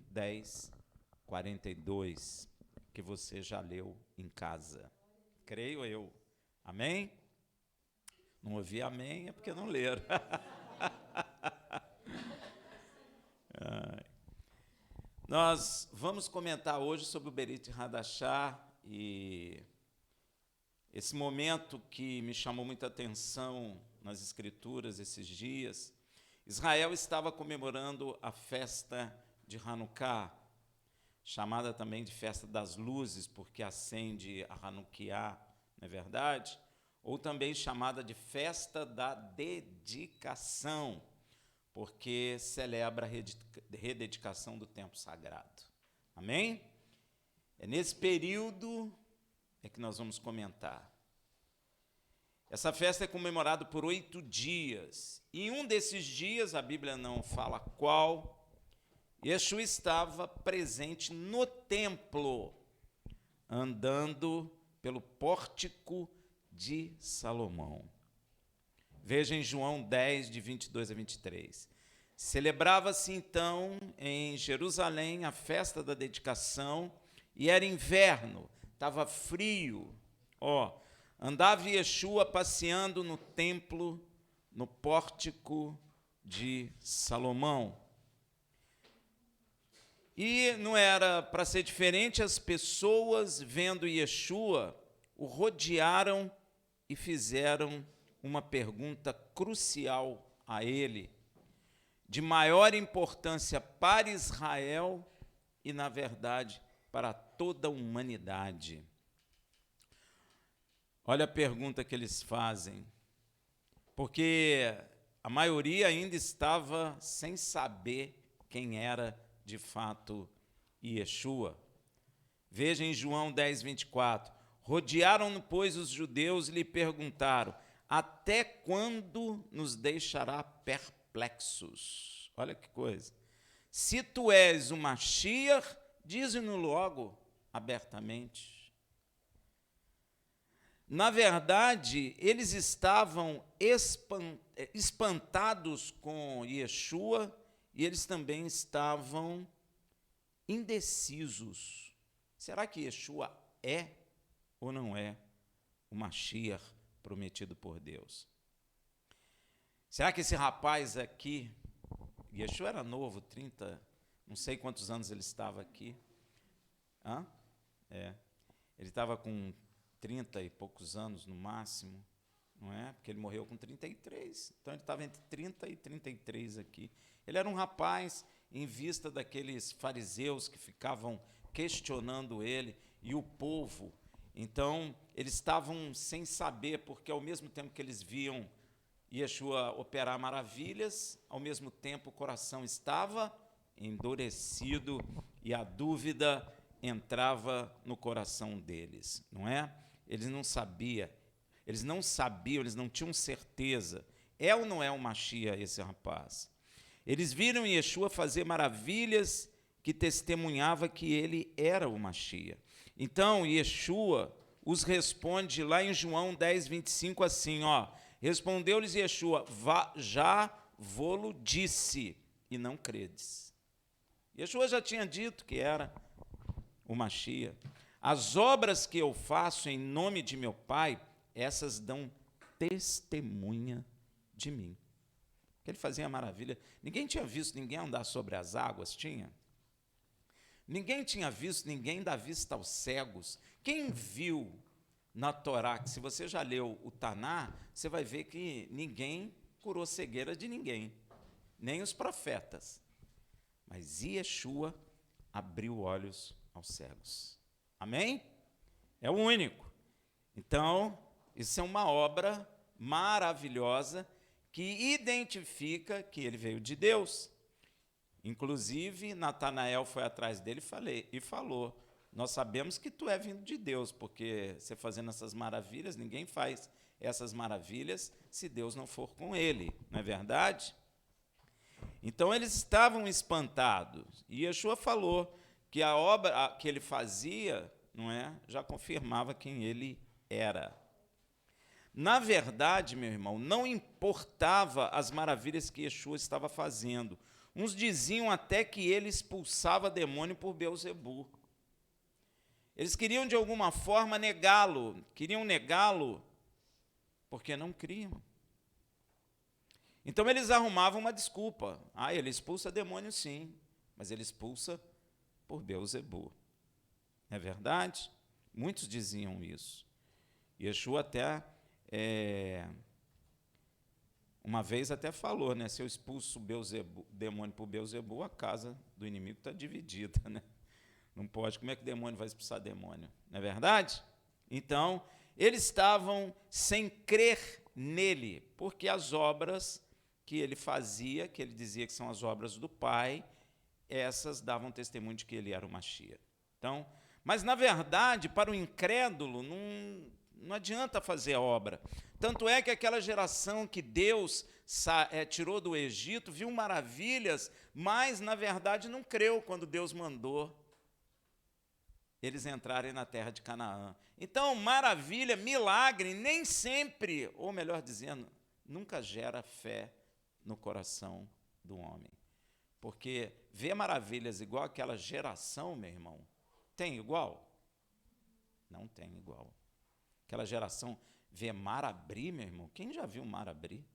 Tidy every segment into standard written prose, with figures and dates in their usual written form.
10, 42, que você já leu em casa. Creio eu. Amém? Não ouvi amém, é porque não leram. Nós vamos comentar hoje sobre o Berit Hadashah e esse momento que me chamou muita atenção nas Escrituras esses dias. Israel estava comemorando a festa de Hanukkah, chamada também de festa das luzes, porque acende a Hanukkah, não é verdade? Ou também chamada de festa da dedicação, porque celebra a rededicação do templo sagrado. Amém? É nesse período que nós vamos comentar. Essa festa é comemorada por 8 dias. E em um desses dias, a Bíblia não fala qual, Yeshua estava presente no templo, andando pelo pórtico de Salomão. Veja em João 10, de 22 a 23. Celebrava-se então em Jerusalém a festa da dedicação, e era inverno, estava frio. Andava Yeshua passeando no templo, no pórtico de Salomão. E não era para ser diferente, as pessoas, vendo Yeshua, o rodearam e fizeram uma pergunta crucial a ele, de maior importância para Israel e, na verdade, para toda a humanidade. Olha a pergunta que eles fazem, porque a maioria ainda estava sem saber quem era de fato Yeshua. Veja em João 10, 24. Rodearam-no, pois, os judeus e lhe perguntaram: até quando nos deixará perplexos? Olha que coisa. Se tu és o Mashiach, dize-no logo abertamente. Na verdade, eles estavam espantados com Yeshua e eles também estavam indecisos. Será que Yeshua é ou não é o Mashiach prometido por Deus? Será que esse rapaz aqui, Yeshua era novo, 30, não sei quantos anos ele estava aqui. Ele estava com 30 e poucos anos no máximo, não é? Porque ele morreu com 33, então ele estava entre 30 e 33 aqui. Ele era um rapaz, em vista daqueles fariseus que ficavam questionando ele e o povo. Então, eles estavam sem saber, porque ao mesmo tempo que eles viam Yeshua operar maravilhas, ao mesmo tempo o coração estava endurecido e a dúvida entrava no coração deles, não é? Eles não sabiam, eles não tinham certeza. É ou não é o Mashiach esse rapaz? Eles viram Yeshua fazer maravilhas que testemunhava que ele era o Mashiach. Então, Yeshua os responde lá em João 10, 25, assim, respondeu-lhes Yeshua: já vô-lo disse, e não credes. Yeshua já tinha dito que era o Mashiach. As obras que eu faço em nome de meu Pai, essas dão testemunha de mim. Ele fazia maravilha. Ninguém tinha visto ninguém andar sobre as águas, tinha? Ninguém tinha visto ninguém dar vista aos cegos. Quem viu na Torá, que se você já leu o Taná, você vai ver que ninguém curou cegueira de ninguém, nem os profetas. Mas Yeshua abriu olhos aos cegos. Amém? É o único. Então, isso é uma obra maravilhosa que identifica que ele veio de Deus. Inclusive, Natanael foi atrás dele e falou: nós sabemos que tu é vindo de Deus, porque você fazendo essas maravilhas, ninguém faz essas maravilhas se Deus não for com ele, não é verdade? Então, eles estavam espantados. E Yeshua falou que a obra que ele fazia, não é, já confirmava quem ele era. Na verdade, meu irmão, não importava as maravilhas que Yeshua estava fazendo. Uns diziam até que ele expulsava demônio por Beelzebu. Eles queriam, de alguma forma, negá-lo. Queriam negá-lo porque não criam. Então, eles arrumavam uma desculpa. Ele expulsa demônio, sim, mas ele expulsa por Beelzebu. Não é verdade? Muitos diziam isso. Yeshua até, uma vez até falou, né? Se eu expulso demônio por Beelzebu, a casa do inimigo está dividida, né? Não pode. Como é que o demônio vai expulsar demônio? Não é verdade? Então, eles estavam sem crer nele, porque as obras que ele fazia, que ele dizia que são as obras do Pai, essas davam testemunho de que ele era o Mashiach. Então, mas, na verdade, para o incrédulo, não adianta fazer a obra. Tanto é que aquela geração que Deus tirou do Egito, viu maravilhas, mas, na verdade, não creu quando Deus mandou eles entrarem na terra de Canaã. Então, maravilha, milagre, nem sempre, ou melhor dizendo, nunca gera fé no coração do homem. Porque ver maravilhas igual aquela geração, meu irmão, tem igual? Não tem igual. Aquela geração vê mar abrir, meu irmão. Quem já viu mar abrir?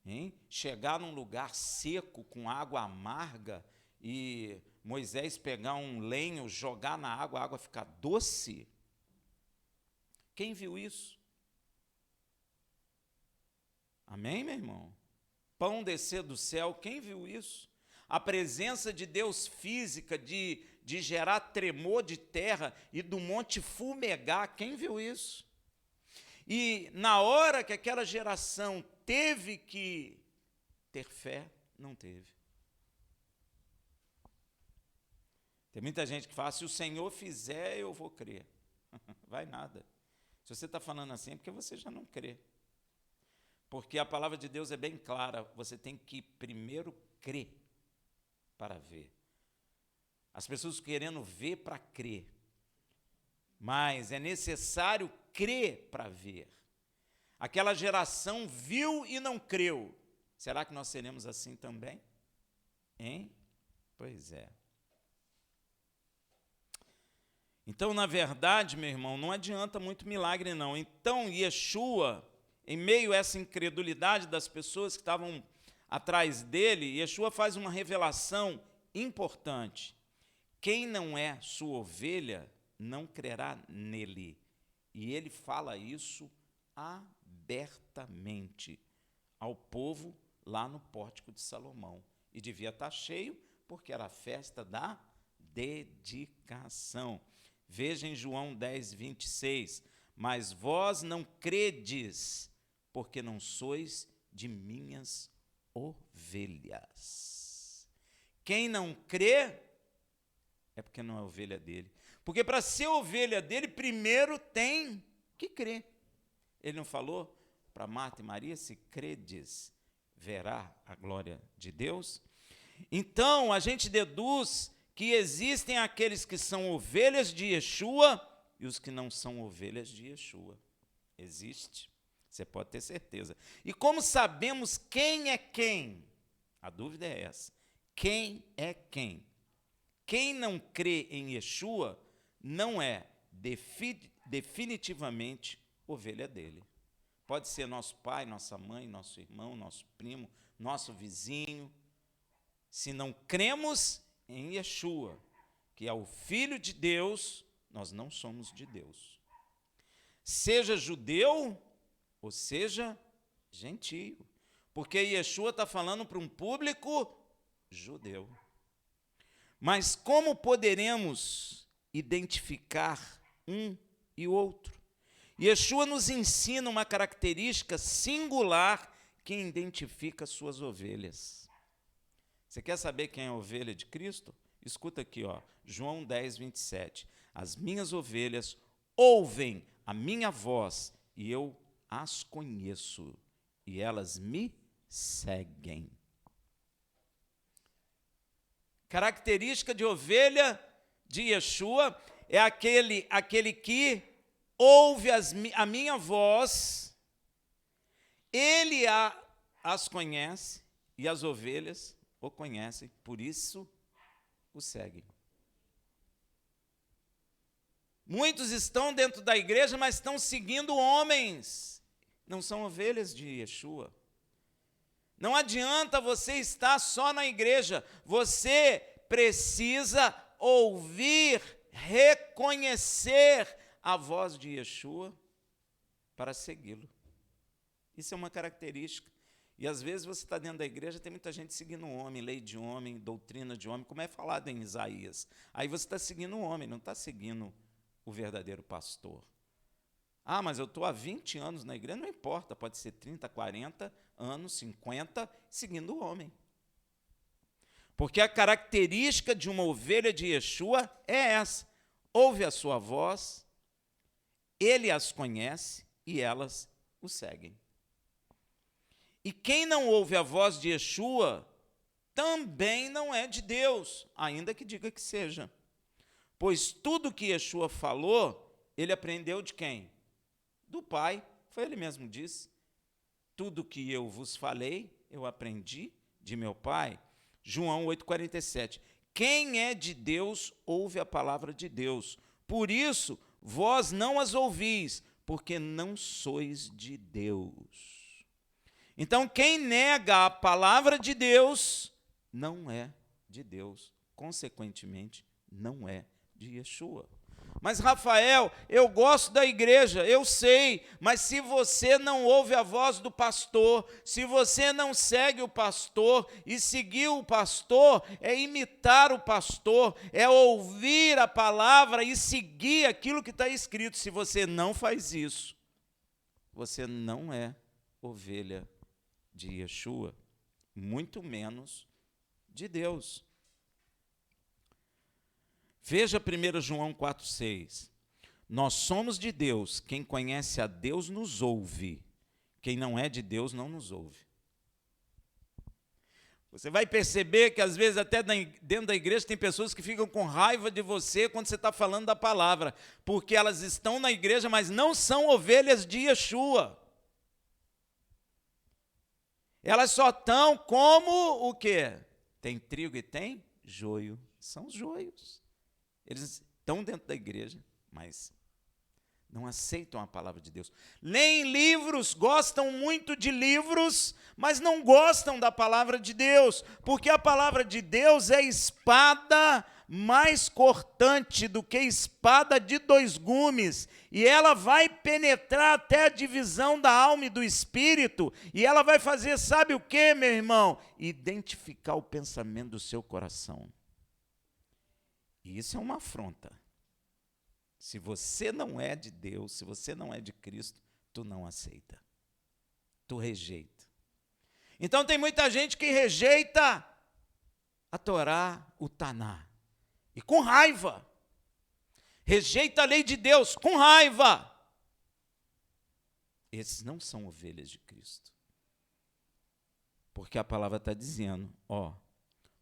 Hein? Chegar num lugar seco, com água amarga, e Moisés pegar um lenho, jogar na água, a água ficar doce. Quem viu isso? Amém, meu irmão? Pão descer do céu, quem viu isso? A presença de Deus física, de gerar tremor de terra e do monte fumegar, quem viu isso? E na hora que aquela geração teve que ter fé, não teve. Tem muita gente que fala, se o Senhor fizer, eu vou crer. Vai nada. Se você está falando assim, é porque você já não crê. Porque a palavra de Deus é bem clara, você tem que primeiro crer para ver. As pessoas querendo ver para crer. Mas é necessário crer para ver. Aquela geração viu e não creu. Será que nós seremos assim também? Hein? Pois é. Então, na verdade, meu irmão, não adianta muito milagre, não. Então, Yeshua, em meio a essa incredulidade das pessoas que estavam atrás dele, Yeshua faz uma revelação importante. Quem não é sua ovelha, não crerá nele. E ele fala isso abertamente ao povo lá no Pórtico de Salomão. E devia estar cheio, porque era a festa da dedicação. Veja em João 10, 26. Mas vós não credes, porque não sois de minhas ovelhas. Quem não crê, é porque não é ovelha dele. Porque para ser ovelha dele, primeiro tem que crer. Ele não falou para Marta e Maria, se credes, verá a glória de Deus? Então, a gente deduz que existem aqueles que são ovelhas de Yeshua e os que não são ovelhas de Yeshua. Existe, você pode ter certeza. E como sabemos quem é quem? A dúvida é essa. Quem é quem? Quem não crê em Yeshua não é definitivamente ovelha dele. Pode ser nosso pai, nossa mãe, nosso irmão, nosso primo, nosso vizinho. Se não cremos em Yeshua, que é o Filho de Deus, nós não somos de Deus. Seja judeu ou seja gentio. Porque Yeshua está falando para um público judeu. Mas como poderemos identificar um e outro? Yeshua nos ensina uma característica singular que identifica suas ovelhas. Você quer saber quem é a ovelha de Cristo? Escuta aqui, João 10, 27. As minhas ovelhas ouvem a minha voz e eu as conheço e elas me seguem. Característica de ovelha de Yeshua é aquele que ouve a minha voz, ele as conhece e as ovelhas o conhecem, por isso o seguem. Muitos estão dentro da igreja, mas estão seguindo homens. Não são ovelhas de Yeshua. Não adianta você estar só na igreja. Você precisa ouvir, reconhecer a voz de Yeshua para segui-lo. Isso é uma característica. E às vezes você está dentro da igreja, tem muita gente seguindo um homem, lei de homem, doutrina de homem, como é falado em Isaías. Aí você está seguindo um homem, não está seguindo o verdadeiro pastor. Ah, mas eu estou há 20 anos na igreja, não importa, pode ser 30, 40 anos, 50, seguindo o homem. Porque a característica de uma ovelha de Yeshua é essa: ouve a sua voz, ele as conhece e elas o seguem. E quem não ouve a voz de Yeshua também não é de Deus, ainda que diga que seja. Pois tudo que Yeshua falou, ele aprendeu de quem? Do Pai, foi ele mesmo disse. Tudo que eu vos falei, eu aprendi de meu Pai. João 8,47. Quem é de Deus, ouve a palavra de Deus. Por isso, vós não as ouvis, porque não sois de Deus. Então, quem nega a palavra de Deus, não é de Deus. Consequentemente, não é de Yeshua. Mas, Rafael, eu gosto da igreja, eu sei, mas se você não ouve a voz do pastor, se você não segue o pastor, e seguir o pastor é imitar o pastor, é ouvir a palavra e seguir aquilo que está escrito. Se você não faz isso, você não é ovelha de Yeshua, muito menos de Deus. Veja 1 João 4,6. Nós somos de Deus, quem conhece a Deus nos ouve, quem não é de Deus não nos ouve. Você vai perceber que às vezes até dentro da igreja tem pessoas que ficam com raiva de você quando você está falando da palavra, porque elas estão na igreja, mas não são ovelhas de Yeshua. Elas só estão como o quê? Tem trigo e tem joio. São os joios. Eles estão dentro da igreja, mas não aceitam a palavra de Deus. Leem livros, gostam muito de livros, mas não gostam da palavra de Deus, porque a palavra de Deus é espada mais cortante do que espada de 2 gumes, e ela vai penetrar até a divisão da alma e do espírito, e ela vai fazer, sabe o que, meu irmão? Identificar o pensamento do seu coração. E isso é uma afronta. Se você não é de Deus, se você não é de Cristo, tu não aceita. Tu rejeita. Então tem muita gente que rejeita a Torá, o Taná. E com raiva. Rejeita a lei de Deus com raiva. Esses não são ovelhas de Cristo. Porque a palavra está dizendo,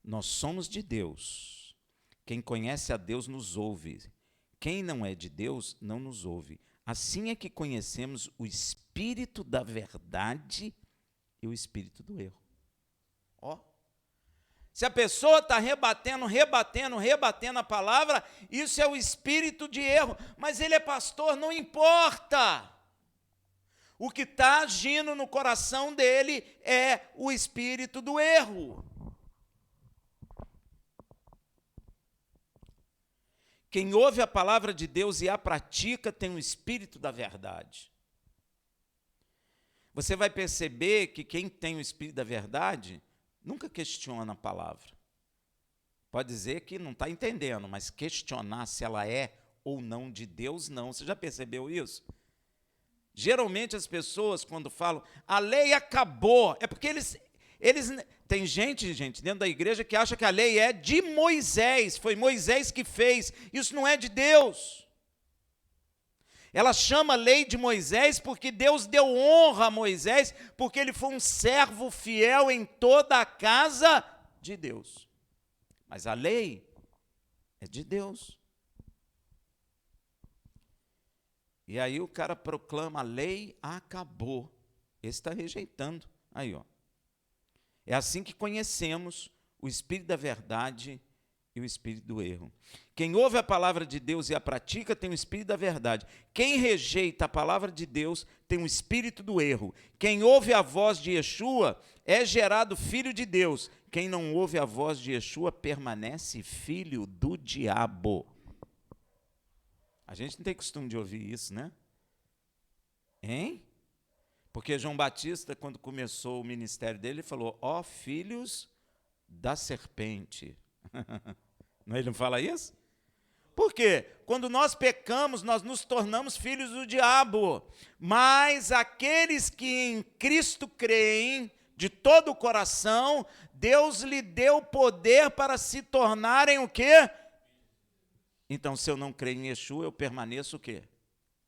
nós somos de Deus. Quem conhece a Deus nos ouve. Quem não é de Deus não nos ouve. Assim é que conhecemos o espírito da verdade e o espírito do erro. Se a pessoa está rebatendo a palavra, isso é o espírito de erro. Mas ele é pastor, não importa. O que está agindo no coração dele é o espírito do erro. Quem ouve a palavra de Deus e a pratica tem o espírito da verdade. Você vai perceber que quem tem o espírito da verdade nunca questiona a palavra. Pode dizer que não está entendendo, mas questionar se ela é ou não de Deus, não. Você já percebeu isso? Geralmente as pessoas, quando falam, a lei acabou, é porque eles tem gente, dentro da igreja que acha que a lei é de Moisés, foi Moisés que fez, isso não é de Deus. Ela chama lei de Moisés porque Deus deu honra a Moisés, porque ele foi um servo fiel em toda a casa de Deus. Mas a lei é de Deus. E aí o cara proclama, a lei acabou. Esse está rejeitando. Aí, É assim que conhecemos o espírito da verdade e o espírito do erro. Quem ouve a palavra de Deus e a pratica tem o espírito da verdade. Quem rejeita a palavra de Deus tem o espírito do erro. Quem ouve a voz de Yeshua é gerado filho de Deus. Quem não ouve a voz de Yeshua permanece filho do diabo. A gente não tem costume de ouvir isso, né? Hein? Porque João Batista, quando começou o ministério dele, ele falou: ó filhos da serpente. Não, ele não fala isso? Por quê? Quando nós pecamos, nós nos tornamos filhos do diabo. Mas aqueles que em Cristo creem de todo o coração, Deus lhe deu poder para se tornarem o quê? Então, se eu não creio em Yeshua, eu permaneço o quê?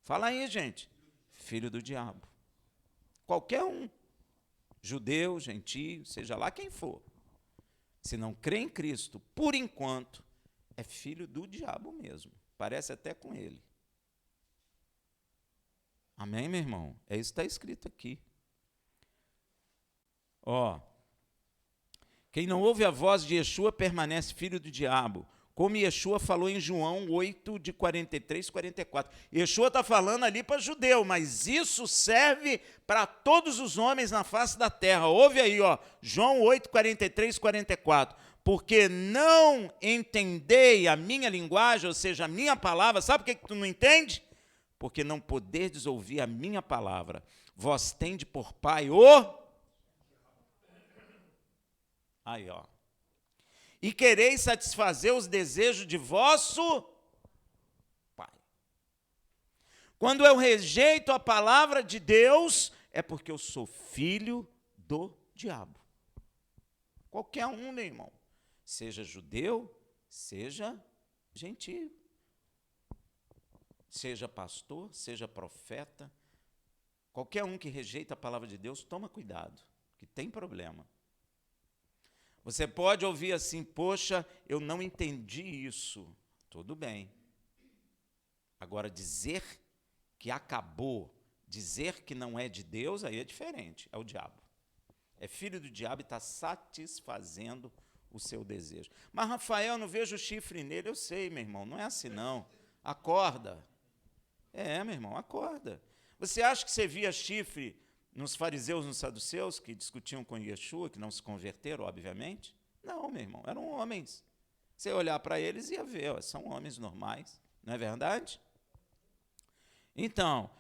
Fala aí, gente. Filho do diabo. Qualquer um. Judeu, gentio, seja lá quem for. Se não crê em Cristo, por enquanto, é filho do diabo mesmo. Parece até com ele. Amém, meu irmão? É isso que está escrito aqui. Ó. Quem não ouve a voz de Yeshua permanece filho do diabo. Como Yeshua falou em João 8, de 43, 44. Yeshua está falando ali para judeu, mas isso serve para todos os homens na face da terra. Ouve aí, ó, João 8, 43, 44. Porque não entendei a minha linguagem, ou seja, a minha palavra. Sabe por que tu não entende? Porque não poderdes ouvir a minha palavra. Vós tende por pai o... Aí, ó. E quereis satisfazer os desejos de vosso pai. Quando eu rejeito a palavra de Deus, é porque eu sou filho do diabo. Qualquer um, meu irmão. Seja judeu, seja gentio. Seja pastor, seja profeta. Qualquer um que rejeita a palavra de Deus, toma cuidado, que tem problema. Você pode ouvir assim: poxa, eu não entendi isso. Tudo bem. Agora, dizer que acabou, dizer que não é de Deus, aí é diferente, é o diabo. É filho do diabo e está satisfazendo o seu desejo. Mas, Rafael, eu não vejo chifre nele. Eu sei, meu irmão, não é assim não. Acorda. É, meu irmão, acorda. Você acha que você via chifre nos fariseus, nos saduceus, que discutiam com Yeshua, que não se converteram, obviamente? Não, meu irmão, eram homens. Você olhar para eles e ia ver, ó, são homens normais, não é verdade? Então,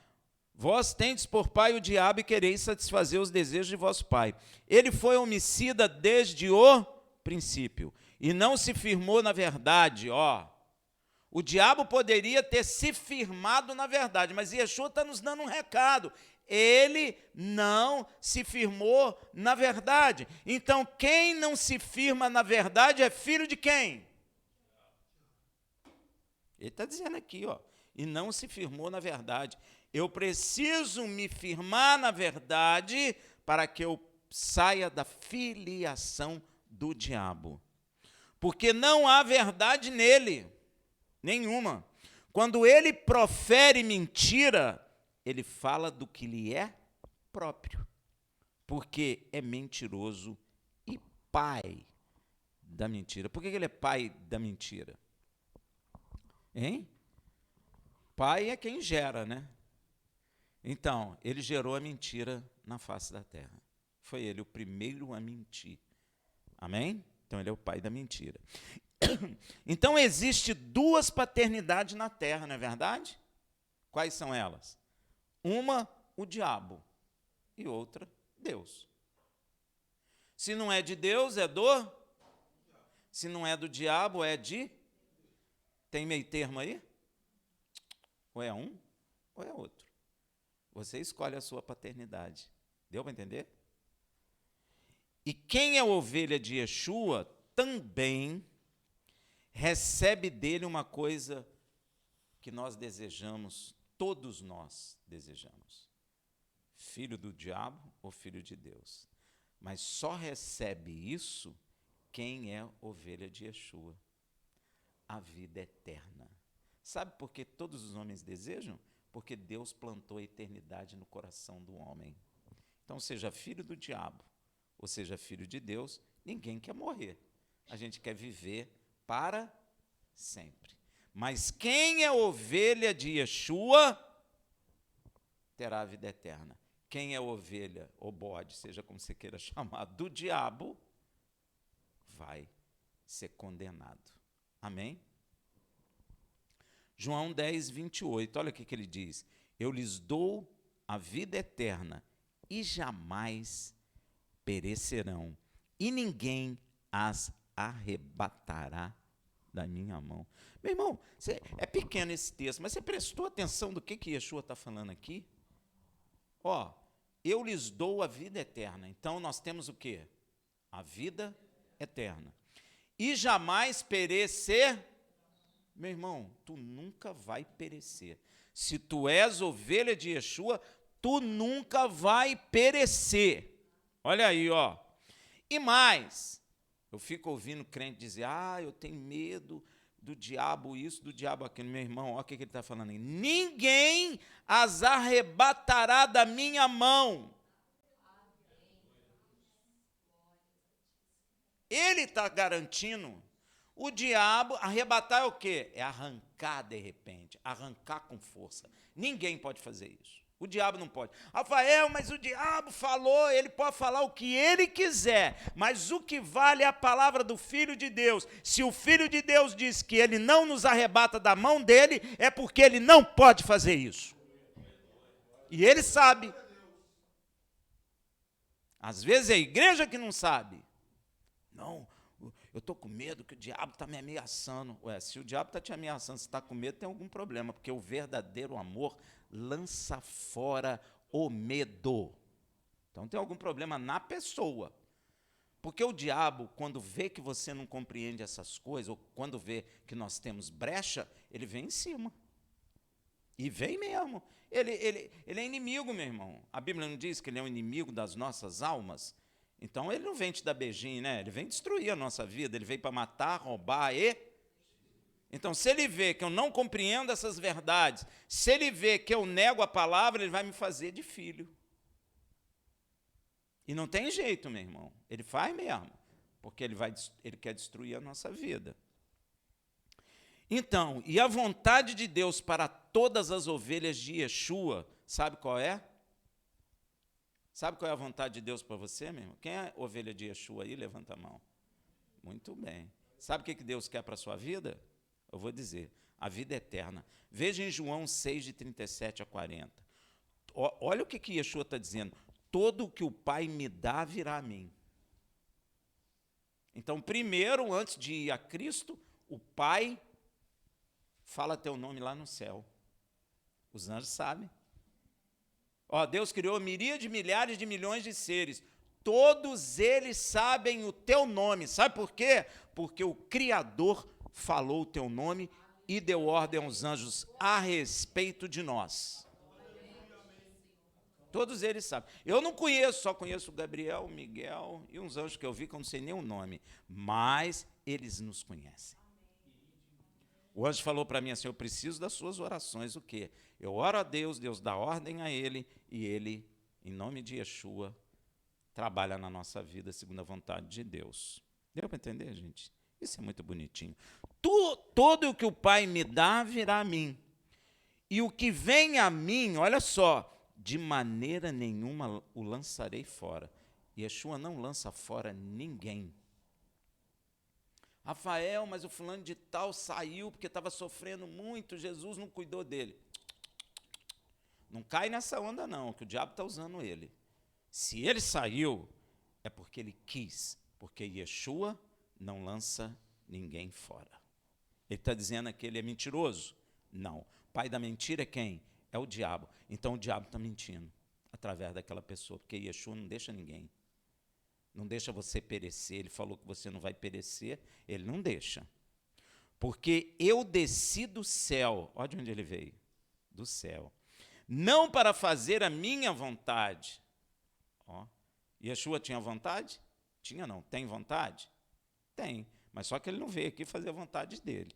vós tendes por pai o diabo e quereis satisfazer os desejos de vosso pai. Ele foi homicida desde o princípio e não se firmou na verdade, ó. O diabo poderia ter se firmado na verdade, mas Yeshua está nos dando um recado. Ele não se firmou na verdade. Então, quem não se firma na verdade é filho de quem? Ele está dizendo aqui, ó, e não se firmou na verdade. Eu preciso me firmar na verdade para que eu saia da filiação do diabo. Porque não há verdade nele, nenhuma. Quando ele profere mentira, ele fala do que lhe é próprio, porque é mentiroso e pai da mentira. Por que ele é pai da mentira? Hein? Pai é quem gera, né? Então, ele gerou a mentira na face da terra. Foi ele o primeiro a mentir. Amém? Então, ele é o pai da mentira. Então, existe duas paternidades na terra, não é verdade? Quais são elas? Uma, o diabo, e outra, Deus. Se não é de Deus, é do? Se não é do diabo, é de? Tem meio termo aí? Ou é um, ou é outro. Você escolhe a sua paternidade. Deu para entender? E quem é ovelha de Yeshua também recebe dele uma coisa que nós desejamos, todos nós desejamos. Filho do diabo ou filho de Deus. Mas só recebe isso quem é ovelha de Yeshua. A vida eterna. Sabe por que todos os homens desejam? Porque Deus plantou a eternidade no coração do homem. Então, seja filho do diabo, ou seja filho de Deus, ninguém quer morrer. a gente quer viver para sempre. Mas quem é ovelha de Yeshua terá a vida eterna. Quem é ovelha ou bode, seja como você queira chamar, do diabo, vai ser condenado. Amém? João 10, 28, olha o que ele diz. Eu lhes dou a vida eterna e jamais perecerão, e ninguém as arrebatará da minha mão. Meu irmão, é pequeno esse texto, mas você prestou atenção do que Yeshua está falando aqui? Ó, eu lhes dou a vida eterna. Então, nós temos o quê? A vida eterna. E jamais perecer. Meu irmão, tu nunca vai perecer. Se tu és ovelha de Yeshua, tu nunca vai perecer. Olha aí, ó. E mais, eu fico ouvindo crente dizer, eu tenho medo do diabo isso, do diabo aquilo. Meu irmão, olha o que ele está falando aí. Ninguém as arrebatará da minha mão. Ele está garantindo. O diabo, arrebatar é o quê? É arrancar de repente, arrancar com força. Ninguém pode fazer isso. O diabo não pode. Rafael, mas o diabo falou, ele pode falar o que ele quiser, mas o que vale é a palavra do Filho de Deus. Se o Filho de Deus diz que ele não nos arrebata da mão dele, é porque ele não pode fazer isso. E ele sabe. Às vezes é a igreja que não sabe. Não, eu estou com medo que o diabo está me ameaçando. Se o diabo está te ameaçando, se está com medo, tem algum problema, porque o verdadeiro amor lança fora o medo. Então tem algum problema na pessoa. Porque o diabo, quando vê que você não compreende essas coisas, ou quando vê que nós temos brecha, ele vem em cima. E vem mesmo. Ele é inimigo, meu irmão. A Bíblia não diz que ele é um inimigo das nossas almas? Então, ele não vem te dar beijinho, né? Ele vem destruir a nossa vida, ele veio para matar, roubar e... Então, se ele vê que eu não compreendo essas verdades, se ele vê que eu nego a palavra, ele vai me fazer de filho. E não tem jeito, meu irmão. Ele faz mesmo, porque ele quer destruir a nossa vida. Então, e a vontade de Deus para todas as ovelhas de Yeshua, sabe qual é? Sabe qual é a vontade de Deus para você, meu irmão? Quem é ovelha de Yeshua aí? Levanta a mão. Muito bem. Sabe o que Deus quer para a sua vida? Eu vou dizer, a vida eterna. Veja em João 6, de 37 a 40. Olha o que Yeshua está dizendo. Todo o que o Pai me dá virá a mim. Então, primeiro, antes de ir a Cristo, o Pai fala teu nome lá no céu. Os anjos sabem. Deus criou miríades, milhares de milhões de seres. Todos eles sabem o teu nome. Sabe por quê? Porque o Criador falou o teu nome e deu ordem aos anjos a respeito de nós. Todos eles sabem. Eu não conheço, só conheço o Gabriel, o Miguel e uns anjos que eu vi que eu não sei nem o nome. Mas eles nos conhecem. O anjo falou para mim assim, eu preciso das suas orações. O quê? Eu oro a Deus, Deus dá ordem a ele, e ele, em nome de Yeshua, trabalha na nossa vida segundo a vontade de Deus. Deu para entender, gente? Isso é muito bonitinho. Todo o que o Pai me dá virá a mim. E o que vem a mim, olha só, de maneira nenhuma o lançarei fora. Yeshua não lança fora ninguém. Rafael, mas o fulano de tal saiu porque estava sofrendo muito, Jesus não cuidou dele. Não cai nessa onda não, que o diabo está usando ele. Se ele saiu, é porque ele quis, porque Yeshua não lança ninguém fora. Ele está dizendo que ele é mentiroso? Não. O pai da mentira é quem? É o diabo. Então o diabo está mentindo através daquela pessoa, porque Yeshua não deixa ninguém. Não deixa você perecer. Ele falou que você não vai perecer, ele não deixa. Porque eu desci do céu. Olha de onde ele veio. Do céu. Não para fazer a minha vontade. Yeshua tinha vontade? Tinha não. Tem vontade? Tem. Mas só que ele não veio aqui fazer a vontade dele.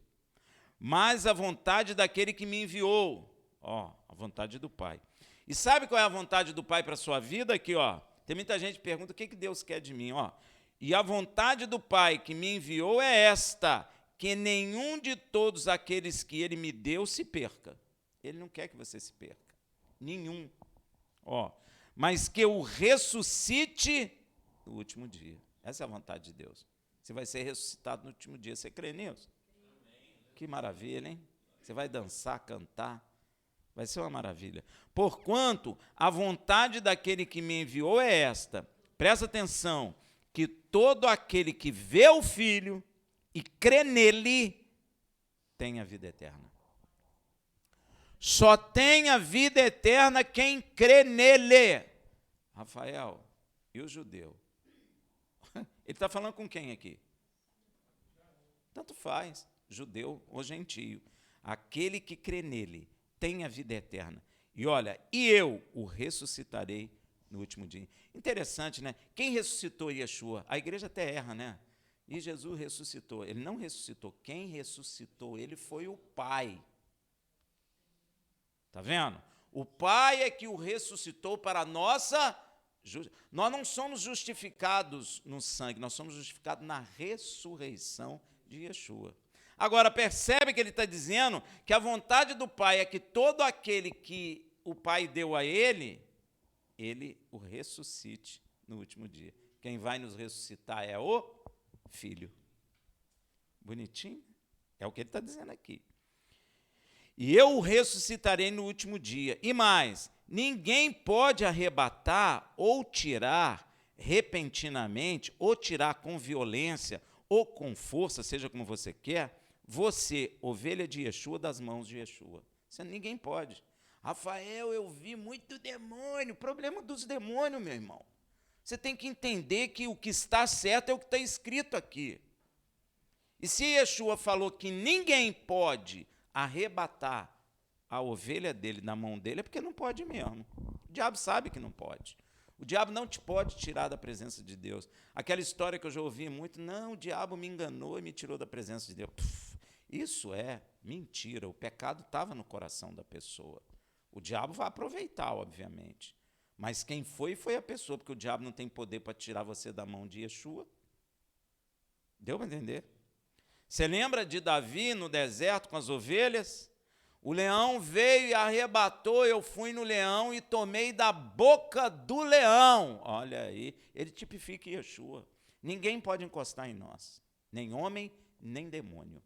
Mas a vontade daquele que me enviou. A vontade do Pai. E sabe qual é a vontade do Pai para a sua vida? Aqui, Tem muita gente que pergunta, o que Deus quer de mim? E a vontade do Pai que me enviou é esta, que nenhum de todos aqueles que ele me deu se perca. Ele não quer que você se perca. Nenhum. Mas que eu ressuscite no último dia. Essa é a vontade de Deus. Você vai ser ressuscitado no último dia. Você crê nisso? Que maravilha, hein? Você vai dançar, cantar. Vai ser uma maravilha. Porquanto a vontade daquele que me enviou é esta. Presta atenção. Que todo aquele que vê o Filho e crê nele tenha vida eterna. Só tem a vida eterna quem crê nele. Rafael, e o judeu? Ele está falando com quem aqui? Tanto faz, judeu ou gentio. Aquele que crê nele tem a vida eterna. E olha, e eu o ressuscitarei no último dia. Interessante, né? Quem ressuscitou Yeshua? A igreja até erra, né? E Jesus ressuscitou. Ele não ressuscitou. Quem ressuscitou ele foi o Pai. Está vendo? O Pai é que o ressuscitou para a nossa... Nós não somos justificados no sangue, nós somos justificados na ressurreição de Yeshua. Agora, percebe que ele está dizendo que a vontade do Pai é que todo aquele que o Pai deu a ele o ressuscite no último dia. Quem vai nos ressuscitar é o Filho. Bonitinho? É o que ele está dizendo aqui. E eu o ressuscitarei no último dia. E mais, ninguém pode arrebatar ou tirar repentinamente, ou tirar com violência, ou com força, seja como você quer, você, ovelha de Yeshua, das mãos de Yeshua. Ninguém pode. Rafael, eu vi muito demônio. Problema dos demônios, meu irmão. Você tem que entender que o que está certo é o que está escrito aqui. E se Yeshua falou que ninguém pode arrebatar a ovelha dele da mão dele, é porque não pode mesmo. O diabo sabe que não pode. O diabo não te pode tirar da presença de Deus. Aquela história que eu já ouvi muito, não, o diabo me enganou e me tirou da presença de Deus. Isso é mentira. O pecado estava no coração da pessoa. O diabo vai aproveitar, obviamente. Mas quem foi a pessoa, porque o diabo não tem poder para tirar você da mão de Yeshua. Deu para entender? Você lembra de Davi no deserto com as ovelhas? O leão veio e arrebatou, eu fui no leão e tomei da boca do leão. Olha aí, ele tipifica Yeshua. Ninguém pode encostar em nós, nem homem, nem demônio.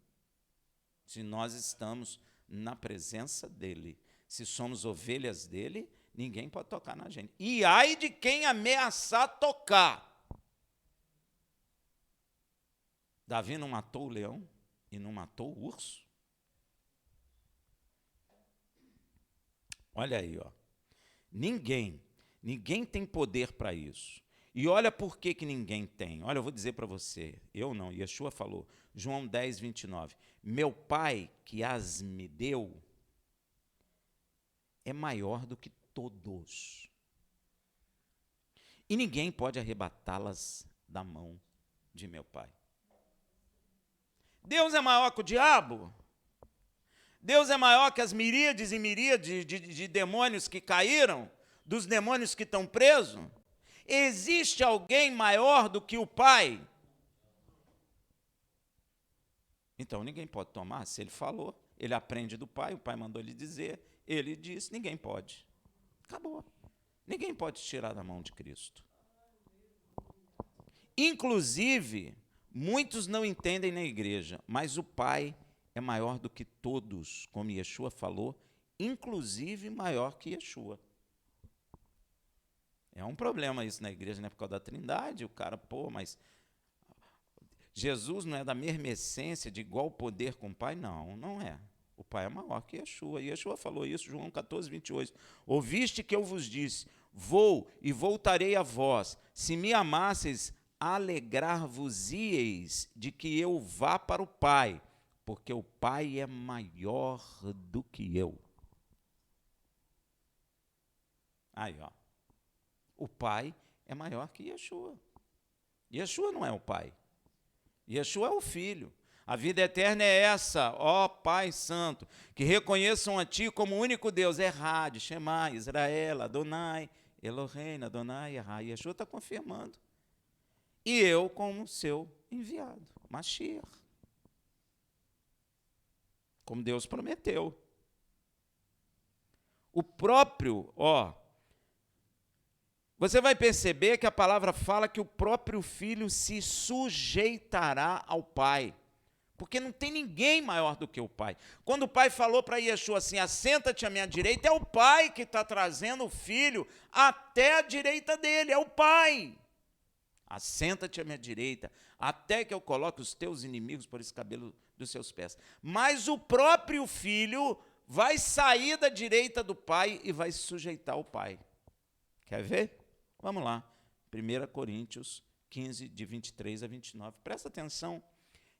Se nós estamos na presença dele, se somos ovelhas dele, ninguém pode tocar na gente. E ai de quem ameaçar tocar. Davi não matou o leão e não matou o urso? Olha aí, ó. Ninguém tem poder para isso. E olha por que ninguém tem. Olha, eu vou dizer para você, eu não, Yeshua falou, João 10, 29. Meu Pai que as me deu é maior do que todos. E ninguém pode arrebatá-las da mão de meu Pai. Deus é maior que o diabo? Deus é maior que as miríades e miríades de demônios que caíram, dos demônios que estão presos? Existe alguém maior do que o Pai? Então ninguém pode tomar, se ele falou, ele aprende do Pai, o Pai mandou ele dizer, ele disse, ninguém pode. Acabou. Ninguém pode tirar da mão de Cristo. Inclusive, muitos não entendem na igreja, mas o Pai é maior do que todos, como Yeshua falou, inclusive maior que Yeshua. É um problema isso na igreja, né? Por causa da Trindade, o cara, mas Jesus não é da mesma essência, de igual poder com o Pai? Não, não é. O Pai é maior que Yeshua. E Yeshua falou isso, João 14, 28. Ouviste que eu vos disse, vou e voltarei a vós. Se me amasseis, alegrar-vos-ieis de que eu vá para o Pai, porque o Pai é maior do que eu. Aí, ó. O Pai é maior que Yeshua. Yeshua não é o Pai. Yeshua é o Filho. A vida eterna é essa, ó Pai Santo, que reconheçam a Ti como o único Deus. Errad, Shema, Israel, Adonai, Elohim, Adonai, Errad. Yeshua está confirmando. e eu como seu enviado, Mashiach. Como Deus prometeu. O próprio, você vai perceber que a palavra fala que o próprio filho se sujeitará ao pai. Porque não tem ninguém maior do que o pai. Quando o pai falou para Yeshua assim, assenta-te à minha direita, é o pai que está trazendo o filho até a direita dele, é o pai. Assenta-te à minha direita, até que eu coloque os teus inimigos por esse cabelo dos seus pés. Mas o próprio filho vai sair da direita do pai e vai se sujeitar ao pai. Quer ver? Vamos lá. 1 Coríntios 15, de 23 a 29. Presta atenção.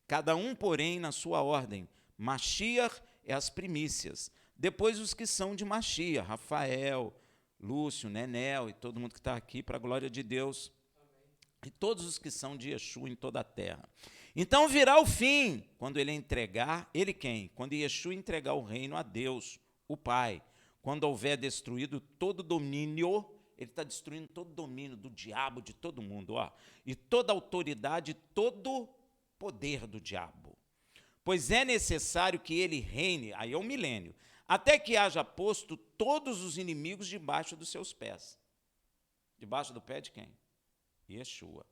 Cada um, porém, na sua ordem. Mashiach é as primícias. Depois os que são de Mashiach, Rafael, Lúcio, Nenel e todo mundo que está aqui, para a glória de Deus. E todos os que são de Yeshua em toda a terra. Então virá o fim, quando ele entregar, ele quem? Quando Yeshua entregar o reino a Deus, o Pai. Quando houver destruído todo domínio, ele está destruindo todo domínio do diabo, de todo mundo, e toda autoridade, todo poder do diabo. Pois é necessário que ele reine, aí é o milênio, até que haja posto todos os inimigos debaixo dos seus pés. Debaixo do pé de quem? Yeshua.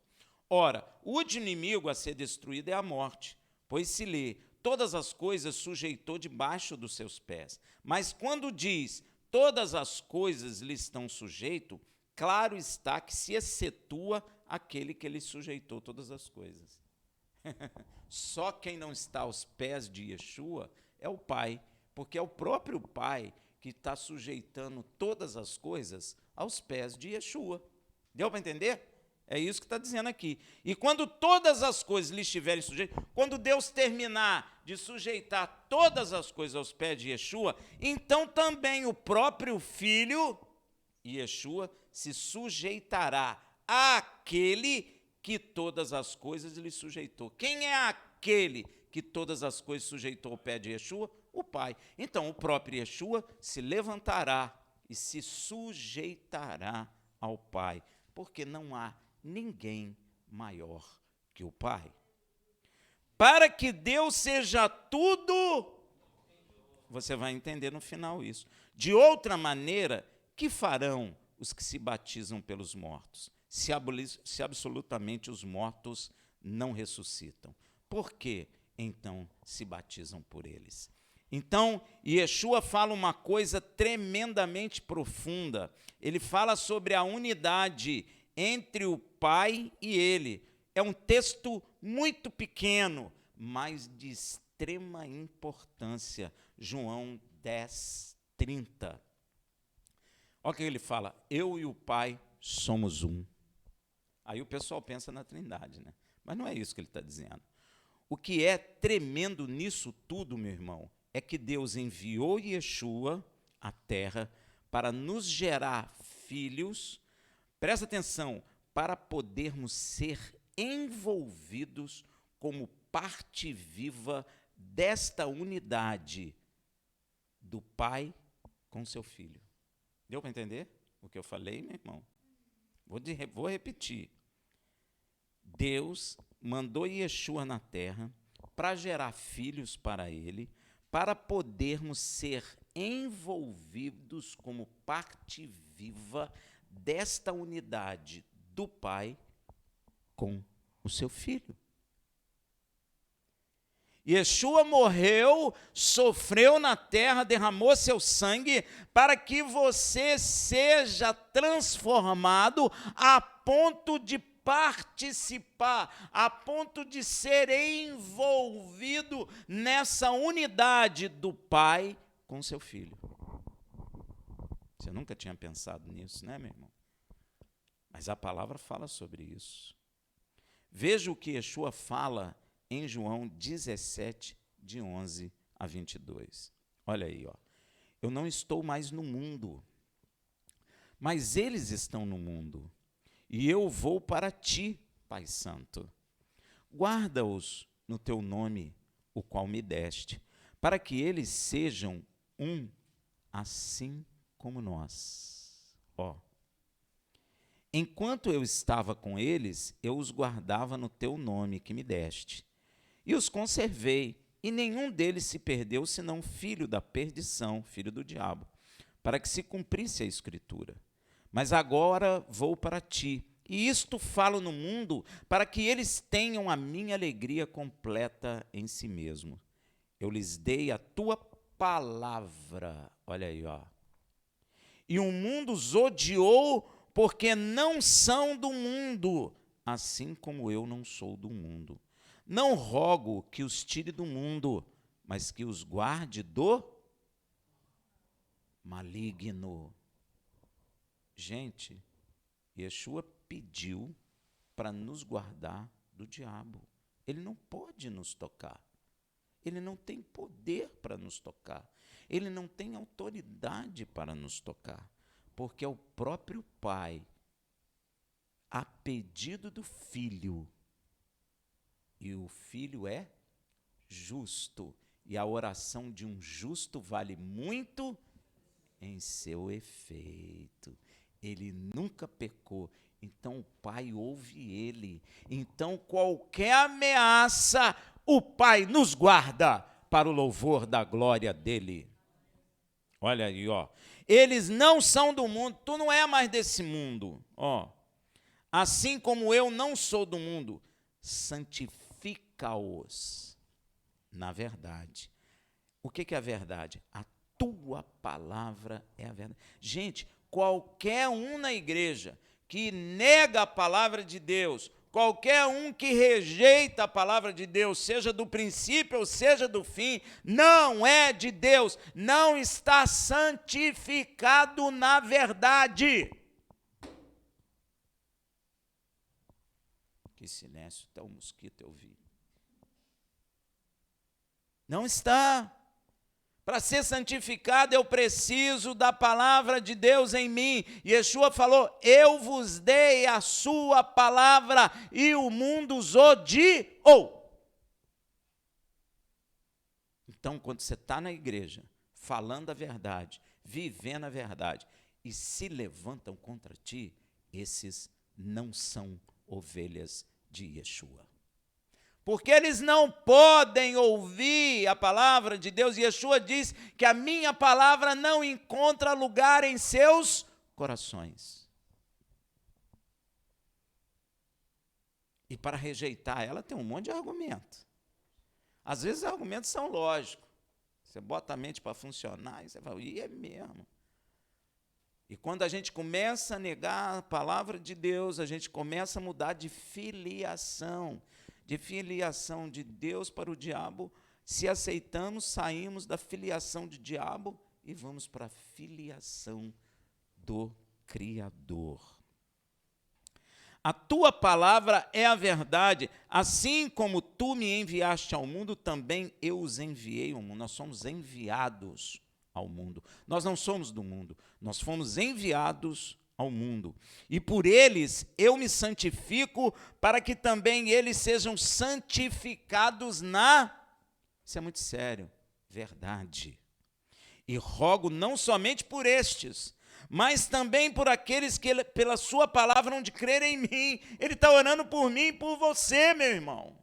Ora, o último inimigo a ser destruído é a morte, pois se lê, todas as coisas sujeitou debaixo dos seus pés. Mas quando diz, todas as coisas lhe estão sujeito, claro está que se excetua aquele que lhe sujeitou todas as coisas. Só quem não está aos pés de Yeshua é o Pai, porque é o próprio Pai que está sujeitando todas as coisas aos pés de Yeshua. Deu para entender? É isso que está dizendo aqui. E quando todas as coisas lhe estiverem sujeitas, quando Deus terminar de sujeitar todas as coisas aos pés de Yeshua, então também o próprio Filho, Yeshua, se sujeitará àquele que todas as coisas lhe sujeitou. Quem é aquele que todas as coisas sujeitou ao pé de Yeshua? O Pai. Então, o próprio Yeshua se levantará e se sujeitará ao Pai, porque não há ninguém maior que o Pai. Para que Deus seja tudo, você vai entender no final isso. De outra maneira, que farão os que se batizam pelos mortos, se absolutamente os mortos não ressuscitam? Por que, então, se batizam por eles? Então, Yeshua fala uma coisa tremendamente profunda. Ele fala sobre a unidade entre o Pai e ele. É um texto muito pequeno, mas de extrema importância. João 10, 30. Olha o que ele fala, eu e o Pai somos um. Aí o pessoal pensa na Trindade, né? Mas não é isso que ele está dizendo. O que é tremendo nisso tudo, meu irmão, é que Deus enviou Yeshua à terra para nos gerar filhos, presta atenção, para podermos ser envolvidos como parte viva desta unidade do Pai com seu Filho. Deu para entender o que eu falei, meu irmão? Vou repetir. Deus mandou Yeshua na terra para gerar filhos para ele, para podermos ser envolvidos como parte viva desta unidade do Pai com o seu Filho. Yeshua morreu, sofreu na terra, derramou seu sangue para que você seja transformado a ponto de participar, a ponto de ser envolvido nessa unidade do Pai com seu Filho. Você nunca tinha pensado nisso, né, meu irmão? Mas a palavra fala sobre isso. Veja o que Yeshua fala em João 17, de 11 a 22. Olha aí, eu não estou mais no mundo, mas eles estão no mundo, e eu vou para ti, Pai Santo. Guarda-os no teu nome, o qual me deste, para que eles sejam um, assim como nós. enquanto eu estava com eles, eu os guardava no teu nome que me deste, e os conservei, e nenhum deles se perdeu, senão filho da perdição, filho do diabo, para que se cumprisse a Escritura. Mas agora vou para ti, e isto falo no mundo, para que eles tenham a minha alegria completa em si mesmo. Eu lhes dei a tua palavra, olha aí, ó. E o mundo os odiou, porque não são do mundo, assim como eu não sou do mundo. Não rogo que os tire do mundo, mas que os guarde do maligno. Gente, Yeshua pediu para nos guardar do diabo. Ele não pode nos tocar. Ele não tem poder para nos tocar. Ele não tem autoridade para nos tocar. Porque é o próprio Pai, a pedido do Filho. E o Filho é justo. E a oração de um justo vale muito em seu efeito. Ele nunca pecou. Então o Pai ouve ele. Então qualquer ameaça, o Pai nos guarda para o louvor da glória dele. Olha aí, ó. Eles não são do mundo, tu não é mais desse mundo, ó. Assim como eu não sou do mundo, santifica-os na verdade. O que é a verdade? A tua palavra é a verdade. Gente, qualquer um na igreja que nega a palavra de Deus, qualquer um que rejeita a palavra de Deus, seja do princípio ou seja do fim, não é de Deus, não está santificado na verdade. Que silêncio, até o mosquito eu vi. Não está. Para ser santificado, eu preciso da palavra de Deus em mim. Yeshua falou, eu vos dei a sua palavra e o mundo os odiou. Então, quando você está na igreja, falando a verdade, vivendo a verdade, e se levantam contra ti, esses não são ovelhas de Yeshua. Porque eles não podem ouvir a palavra de Deus. Yeshua diz que a minha palavra não encontra lugar em seus corações. E para rejeitar ela tem um monte de argumento. Às vezes os argumentos são lógicos. Você bota a mente para funcionar e você fala, e é mesmo. E quando a gente começa a negar a palavra de Deus, a gente começa a mudar de filiação de Deus para o diabo. Se aceitamos, saímos da filiação de diabo e vamos para a filiação do Criador. A tua palavra é a verdade, assim como tu me enviaste ao mundo, também eu os enviei ao mundo. Nós somos enviados ao mundo. Nós não somos do mundo, nós fomos enviados ao mundo. E por eles eu me santifico, para que também eles sejam santificados na... Isso é muito sério, verdade. E rogo não somente por estes, mas também por aqueles que pela sua palavra hão de crer em mim. Ele está orando por mim e por você, meu irmão.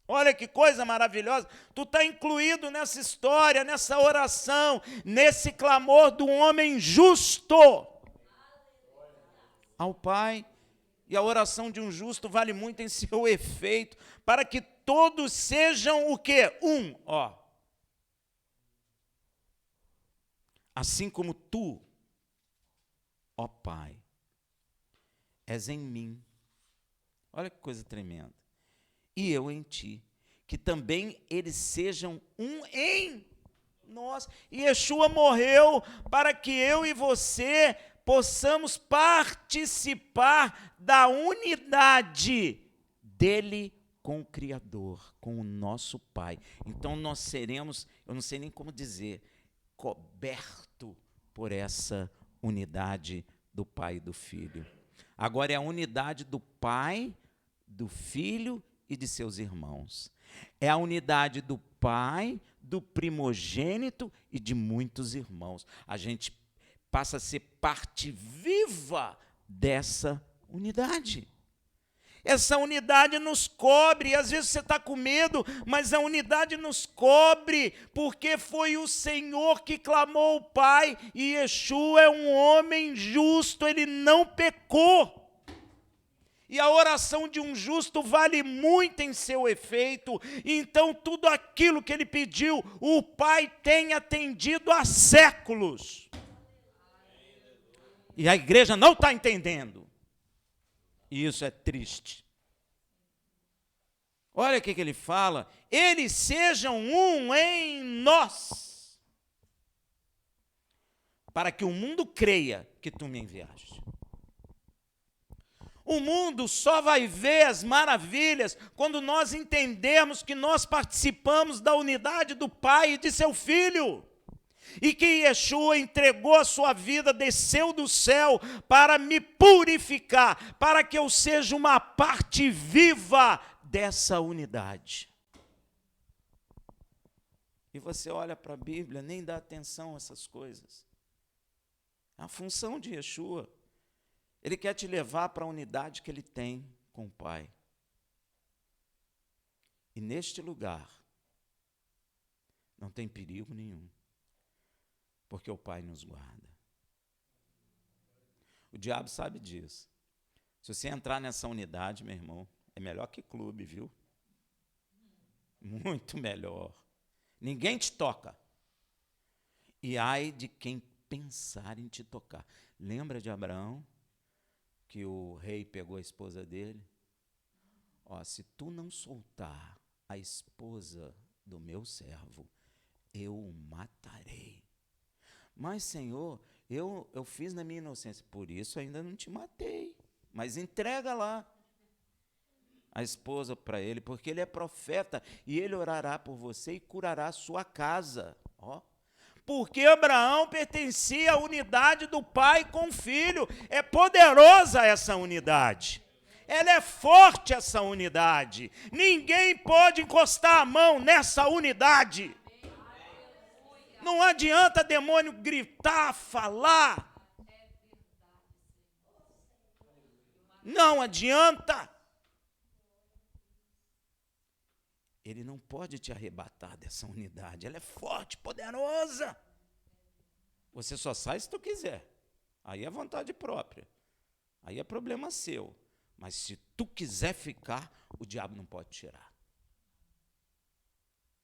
Olha que coisa maravilhosa. Tu está incluído nessa história, nessa oração, nesse clamor do homem justo ao Pai. E a oração de um justo vale muito em seu efeito, para que todos sejam o quê? Um, ó. Assim como tu, ó Pai, és em mim. Olha que coisa tremenda. E eu em ti, que também eles sejam um em nós. E Yeshua morreu para que eu e você possamos participar da unidade dele com o Criador, com o nosso Pai. Então nós seremos, eu não sei nem como dizer, coberto por essa unidade do Pai e do Filho. Agora é a unidade do Pai, do Filho e de seus irmãos. É a unidade do Pai, do primogênito e de muitos irmãos. A gente passa a ser parte viva dessa unidade. Essa unidade nos cobre. Às vezes você está com medo, mas a unidade nos cobre, porque foi o Senhor que clamou ao Pai, e Yeshua é um homem justo, ele não pecou. E a oração de um justo vale muito em seu efeito. Então tudo aquilo que ele pediu, o Pai tem atendido há séculos. E a igreja não está entendendo. E isso é triste. Olha o que ele fala. Eles sejam um em nós, para que o mundo creia que tu me enviaste. O mundo só vai ver as maravilhas quando nós entendermos que nós participamos da unidade do Pai e de seu Filho. E que Yeshua entregou a sua vida, desceu do céu para me purificar, para que eu seja uma parte viva dessa unidade. E você olha para a Bíblia, nem dá atenção a essas coisas. É a função de Yeshua. Ele quer te levar para a unidade que ele tem com o Pai. E neste lugar, não tem perigo nenhum, porque o Pai nos guarda. O diabo sabe disso. Se você entrar nessa unidade, meu irmão, é melhor que clube, viu? Muito melhor. Ninguém te toca. E ai de quem pensar em te tocar. Lembra de Abraão? Que o rei pegou a esposa dele? Ó, se tu não soltar a esposa do meu servo, eu o matarei. Mas, Senhor, eu fiz na minha inocência, por isso ainda não te matei. Mas entrega lá a esposa para ele, porque ele é profeta, e ele orará por você e curará a sua casa. Ó. Porque Abraão pertencia à unidade do pai com o filho. É poderosa essa unidade. Ela é forte, essa unidade. Ninguém pode encostar a mão nessa unidade. Não adianta demônio gritar, falar. Não adianta. Ele não pode te arrebatar dessa unidade. Ela é forte, poderosa. Você só sai se tu quiser. Aí é vontade própria. Aí é problema seu. Mas se tu quiser ficar, o diabo não pode tirar.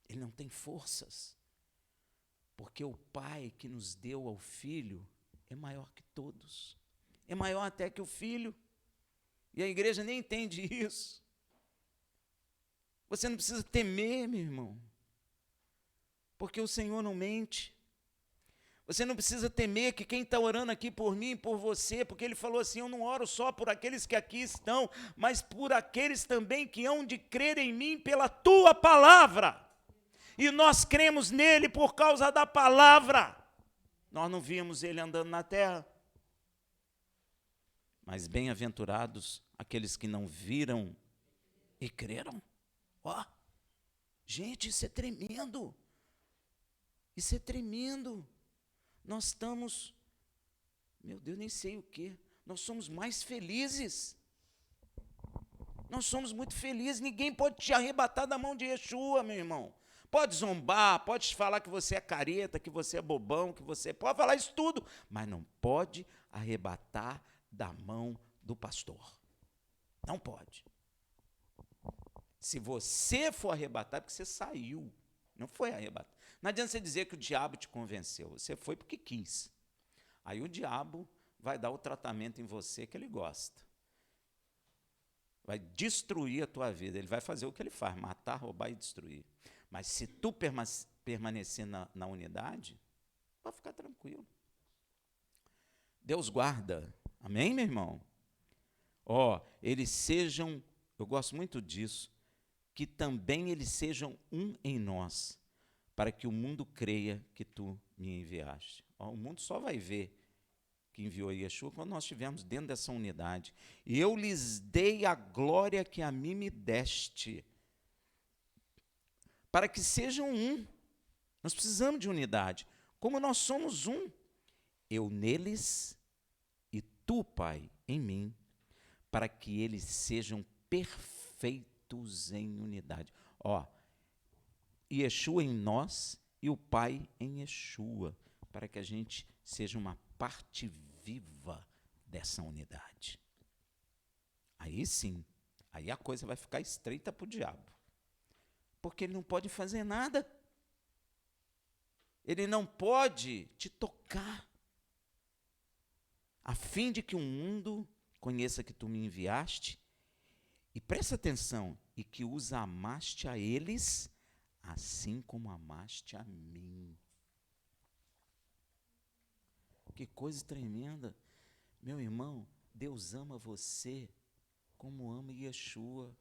Ele não tem forças. Porque o Pai que nos deu ao Filho é maior que todos. É maior até que o Filho. E a igreja nem entende isso. Você não precisa temer, meu irmão, porque o Senhor não mente. Você não precisa temer que quem está orando aqui por mim, por você, porque Ele falou assim, eu não oro só por aqueles que aqui estão, mas por aqueles também que hão de crer em mim pela Tua palavra. E nós cremos nele por causa da palavra. Nós não vimos Ele andando na terra. Mas bem-aventurados aqueles que não viram e creram. Ó, gente, isso é tremendo. Isso é tremendo. Nós estamos, meu Deus, nem sei o quê. Nós somos mais felizes. Nós somos muito felizes. Ninguém pode te arrebatar da mão de Yeshua, meu irmão. Pode zombar, pode falar que você é careta, que você é bobão, que você pode falar isso tudo, mas não pode arrebatar da mão do pastor. Não pode. Se você for arrebatado, é porque você saiu, não foi arrebatado. Não adianta você dizer que o diabo te convenceu, você foi porque quis. Aí o diabo vai dar o tratamento em você que ele gosta. Vai destruir a tua vida, ele vai fazer o que ele faz, matar, roubar e destruir. Mas se tu permanecer na unidade, vai ficar tranquilo. Deus guarda, amém, meu irmão? Ó, eles sejam, eu gosto muito disso, que também eles sejam um em nós, para que o mundo creia que tu me enviaste. Ó, o mundo só vai ver que enviou Yeshua quando nós estivermos dentro dessa unidade. E eu lhes dei a glória que a mim me deste, para que sejam um. Nós precisamos de unidade. Como nós somos um, eu neles e tu, Pai, em mim, para que eles sejam perfeitos em unidade. Ó, Yeshua em nós e o Pai em Yeshua, para que a gente seja uma parte viva dessa unidade. Aí sim, aí a coisa vai ficar estreita para o diabo, porque ele não pode fazer nada. Ele não pode te tocar, a fim de que o mundo conheça que tu me enviaste, e presta atenção, e que os amaste a eles, assim como amaste a mim. Que coisa tremenda. Meu irmão, Deus ama você como ama Yeshua.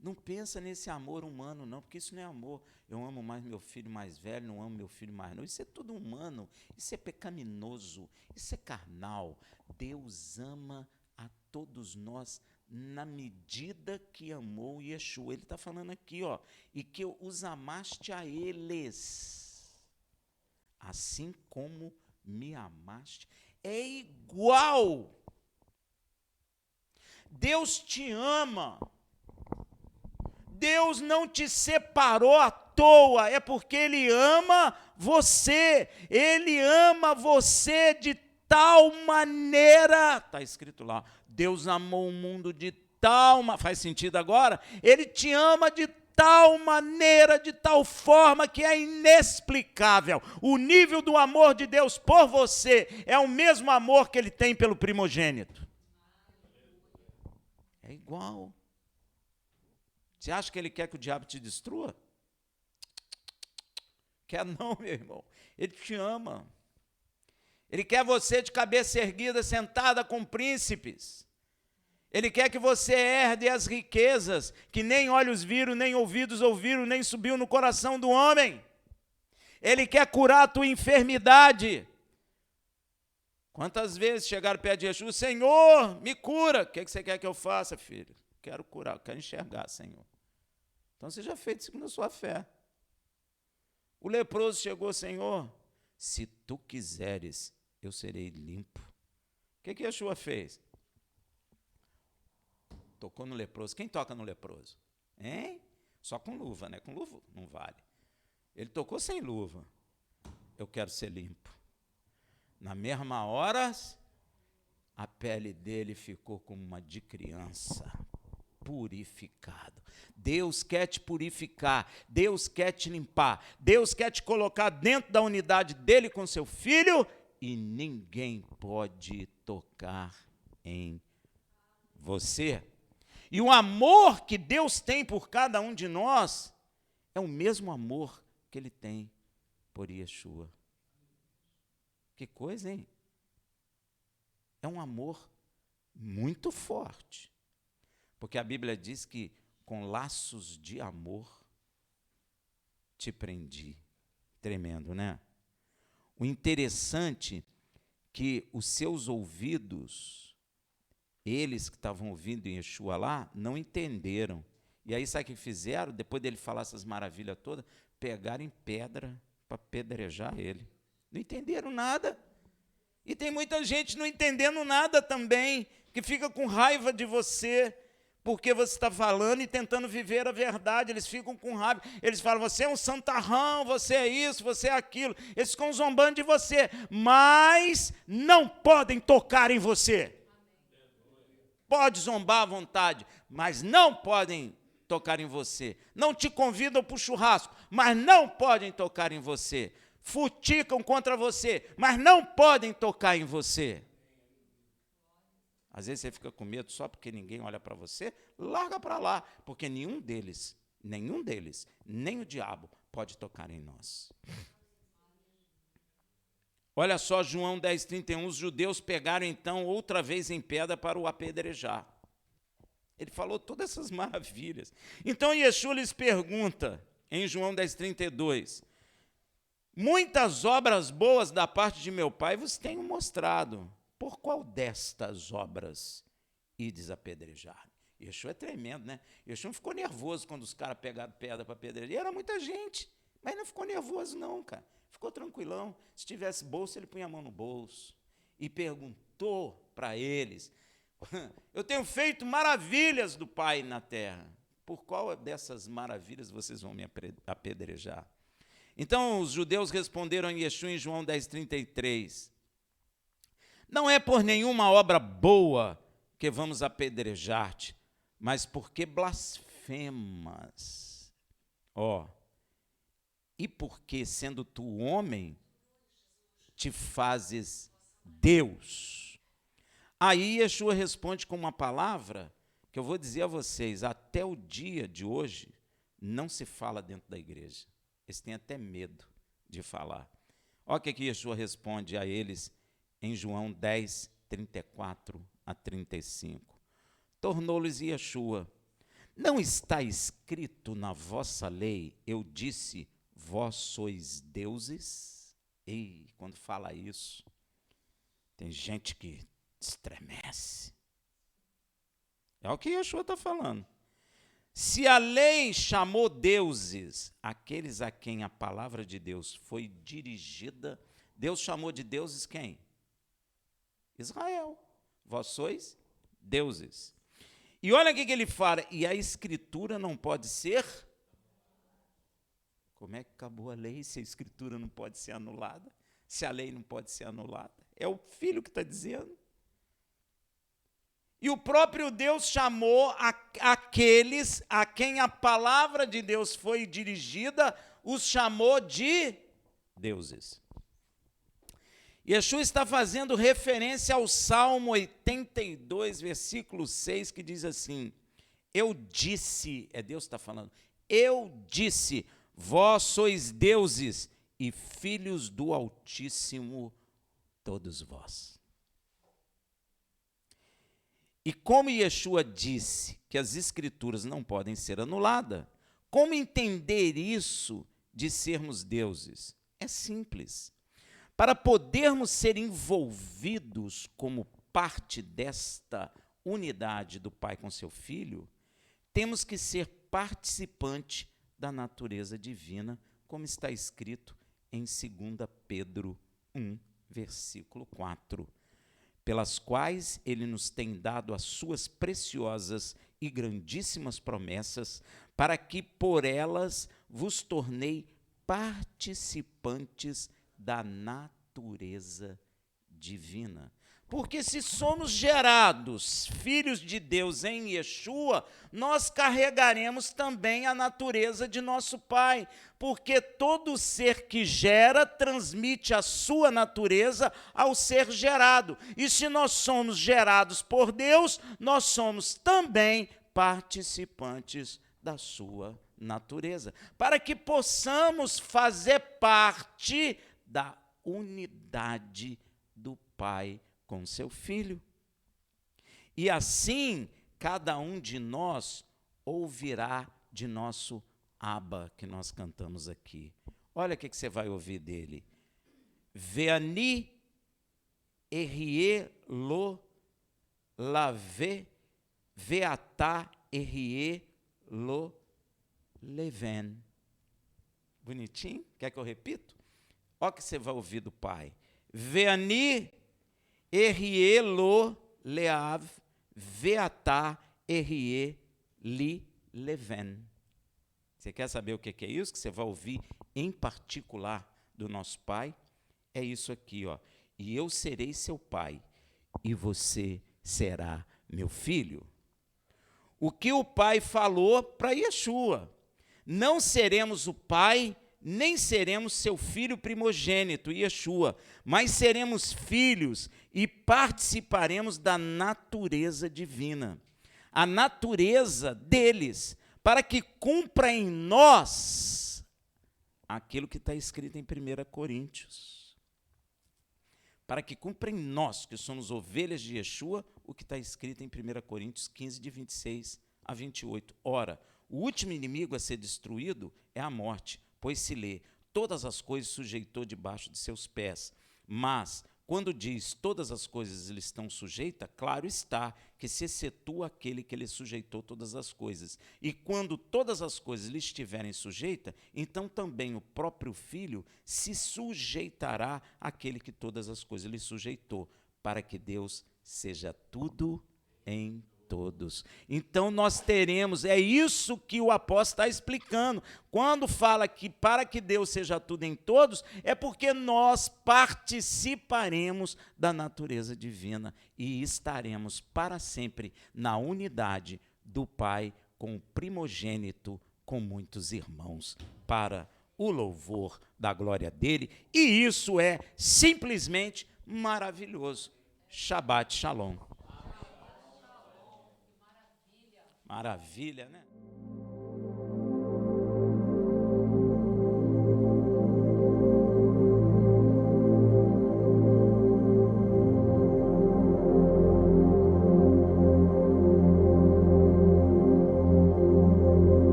Não pensa nesse amor humano, não, porque isso não é amor. Eu amo mais meu filho mais velho, não amo meu filho mais novo. Isso é tudo humano, isso é pecaminoso, isso é carnal. Deus ama a todos nós na medida que amou Yeshua. Ele está falando aqui, ó, e que os amaste a eles, assim como me amaste. É igual. Deus te ama. Deus não te separou à toa, é porque Ele ama você. Ele ama você de tal maneira. Está escrito lá, Deus amou o mundo de tal maneira. Faz sentido agora? Ele te ama de tal maneira, de tal forma que é inexplicável. O nível do amor de Deus por você é o mesmo amor que Ele tem pelo primogênito. É igual. Você acha que Ele quer que o diabo te destrua? Quer não, meu irmão. Ele te ama. Ele quer você de cabeça erguida, sentada com príncipes. Ele quer que você herde as riquezas que nem olhos viram, nem ouvidos ouviram, nem subiu no coração do homem. Ele quer curar a tua enfermidade. Quantas vezes chegaram perto de Jesus, Senhor, me cura. O que você quer que eu faça, filho? Quero curar, quero enxergar, Senhor. Então você já fez segundo a sua fé. O leproso chegou, Senhor, se tu quiseres, eu serei limpo. O que Yeshua fez? Tocou no leproso. Quem toca no leproso? Hein? Só com luva, né? Com luva não vale. Ele tocou sem luva. Eu quero ser limpo. Na mesma hora, a pele dele ficou como uma de criança. Purificado. Deus quer te purificar, Deus quer te limpar, Deus quer te colocar dentro da unidade dele com seu filho e ninguém pode tocar em você. E o amor que Deus tem por cada um de nós é o mesmo amor que Ele tem por Yeshua. Que coisa, hein? É um amor muito forte. Porque a Bíblia diz que com laços de amor te prendi. Tremendo, né? O interessante que os seus ouvidos, eles que estavam ouvindo em Yeshua lá, não entenderam. E aí sabe o que fizeram? Depois dele falar essas maravilhas todas, pegaram em pedra para apedrejar ele. Não entenderam nada. E tem muita gente não entendendo nada também, que fica com raiva de você, porque você está falando e tentando viver a verdade. Eles ficam com raiva, eles falam, você é um santarrão, você é isso, você é aquilo. Eles ficam zombando de você, mas não podem tocar em você. Pode zombar à vontade, mas não podem tocar em você. Não te convidam para o churrasco, mas não podem tocar em você. Futicam contra você, mas não podem tocar em você. Às vezes você fica com medo só porque ninguém olha para você, larga para lá, porque nenhum deles, nem o diabo pode tocar em nós. Olha só, João 10:31, os judeus pegaram então outra vez em pedra para o apedrejar. Ele falou todas essas maravilhas. Então Yeshua lhes pergunta, em João 10:32, muitas obras boas da parte de meu Pai vos tenho mostrado. Por qual destas obras ides apedrejar? Yeshua é tremendo, né? Yeshua não ficou nervoso quando os caras pegaram pedra para apedrejar. Era muita gente, mas não ficou nervoso não, cara. Ficou tranquilão. Se tivesse bolso, ele punha a mão no bolso e contou para eles: eu tenho feito maravilhas do Pai na terra. Por qual dessas maravilhas vocês vão me apedrejar? Então os judeus responderam a Yeshua em João 10:33: não é por nenhuma obra boa que vamos apedrejar-te, mas porque blasfemas. E porque, sendo tu homem, te fazes Deus. Aí Yeshua responde com uma palavra que eu vou dizer a vocês: até o dia de hoje não se fala dentro da igreja. Eles têm até medo de falar. Olha o que Yeshua responde a eles em João 10:34-35. Tornou-lhes Yeshua: não está escrito na vossa lei, eu disse, vós sois deuses? E quando fala isso, tem gente que estremece. É o que Yeshua está falando. Se a lei chamou deuses aqueles a quem a palavra de Deus foi dirigida, Deus chamou de deuses quem? Israel. Vós sois deuses. E olha o que ele fala: e a escritura não pode ser. Como é que acabou a lei se a escritura não pode ser anulada? Se a lei não pode ser anulada? É o Filho que está dizendo. E o próprio Deus chamou aqueles a quem a palavra de Deus foi dirigida, os chamou de deuses. Yeshua está fazendo referência ao Salmo 82, versículo 6, que diz assim: eu disse, é Deus que está falando, eu disse, vós sois deuses e filhos do Altíssimo, todos vós. E como Yeshua disse que as Escrituras não podem ser anuladas, como entender isso de sermos deuses? É simples. Para podermos ser envolvidos como parte desta unidade do Pai com seu Filho, temos que ser participante da natureza divina, como está escrito em 2 Pedro 1, versículo 4, pelas quais ele nos tem dado as suas preciosas e grandíssimas promessas, para que por elas vos tornei participantes da natureza divina. Porque se somos gerados filhos de Deus em Yeshua, nós carregaremos também a natureza de nosso Pai, porque todo ser que gera transmite a sua natureza ao ser gerado. E se nós somos gerados por Deus, nós somos também participantes da sua natureza, para que possamos fazer parte da unidade do Pai com seu Filho. E assim, cada um de nós ouvirá de nosso Abba, que nós cantamos aqui. Olha o que você vai ouvir dele. Veani erie lo lave veatá erie lo leven. Bonitinho? Quer que eu repito? Olha o que você vai ouvir do Pai. Veani erie lo leav veatá erie li leven. Você quer saber o que é isso que você vai ouvir em particular do nosso Pai? É isso aqui, ó. E eu serei seu pai, e você será meu filho. O que o Pai falou para Yeshua: não seremos o Pai, nem seremos seu filho primogênito, Yeshua, mas seremos filhos e participaremos da natureza divina, a natureza deles, para que cumpra em nós aquilo que está escrito em 1 Coríntios. Para que cumpra em nós, que somos ovelhas de Yeshua, o que está escrito em 1 Coríntios 15, de 26 a 28. Ora, o último inimigo a ser destruído é a morte, pois se lê, todas as coisas sujeitou debaixo de seus pés. Mas, quando diz todas as coisas lhe estão sujeitas, claro está que se excetua aquele que lhe sujeitou todas as coisas. E quando todas as coisas lhe estiverem sujeitas, então também o próprio Filho se sujeitará àquele que todas as coisas lhe sujeitou, para que Deus seja tudo em todos. Então nós teremos, é isso que o apóstolo está explicando. Quando fala que para que Deus seja tudo em todos, é porque nós participaremos da natureza divina e estaremos para sempre na unidade do Pai com o primogênito, com muitos irmãos, para o louvor da glória dele, e isso é simplesmente maravilhoso. Shabbat Shalom. Maravilha, né?